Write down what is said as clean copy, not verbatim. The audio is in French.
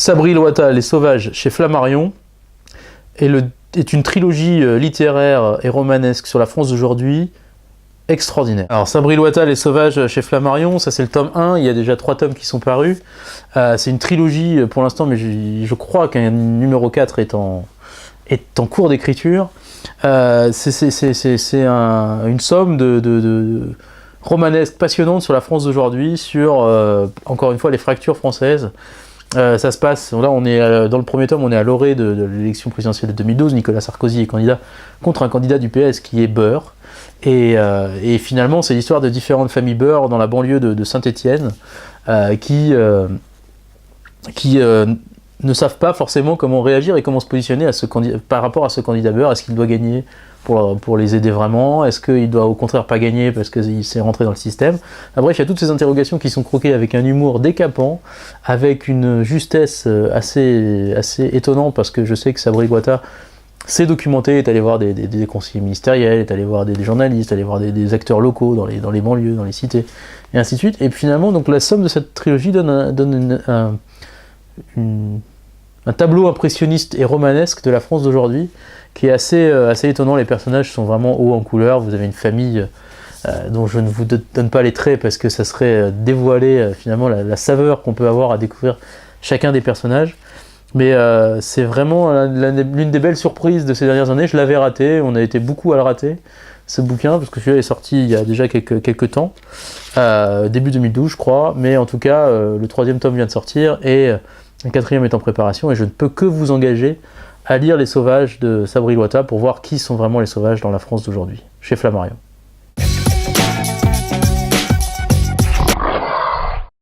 Sabri Loata, Les Sauvages, chez Flammarion, est une trilogie littéraire et romanesque sur la France d'aujourd'hui, extraordinaire. Alors Sabri Loata, Les Sauvages, chez Flammarion, ça c'est le tome 1, il y a déjà 3 tomes qui sont parus. C'est une trilogie pour l'instant, mais je crois qu'un numéro 4 est en cours d'écriture. C'est une somme de romanesque passionnante sur la France d'aujourd'hui, sur, encore une fois, les fractures françaises. Ça se passe, là on est dans le premier tome, on est à l'orée de l'élection présidentielle de 2012, Nicolas Sarkozy est candidat contre un candidat du PS qui est Beur, et finalement c'est l'histoire de différentes familles Beur dans la banlieue de Saint-Étienne qui ne savent pas forcément comment réagir et comment se positionner par rapport à ce candidat Beur. Est-ce qu'il doit gagner pour les aider vraiment? Est-ce qu'il doit au contraire pas gagner parce qu'il s'est rentré dans le système? Bref, il y a toutes ces interrogations qui sont croquées avec un humour décapant, avec une justesse assez étonnante, parce que je sais que Sabri Loata s'est documenté, est allé voir des conseillers ministériels, est allé voir des journalistes, est allé voir des acteurs locaux dans les banlieues, dans les cités, et ainsi de suite. Et finalement, donc, la somme de cette trilogie donne un tableau impressionniste et romanesque de la France d'aujourd'hui, qui est assez étonnant. Les personnages sont vraiment hauts en couleur. Vous avez une famille dont je ne vous donne pas les traits parce que ça serait dévoiler finalement la saveur qu'on peut avoir à découvrir chacun des personnages. Mais c'est vraiment l'une des belles surprises de ces dernières années. Je l'avais raté, on a été beaucoup à le rater, ce bouquin, parce que celui-là est sorti il y a déjà quelques temps, début 2012 je crois, mais en tout cas le 3e tome vient de sortir et le 4e est en préparation, et je ne peux que vous engager à lire Les Sauvages de Sabri Loata pour voir qui sont vraiment les sauvages dans la France d'aujourd'hui, chez Flammarion.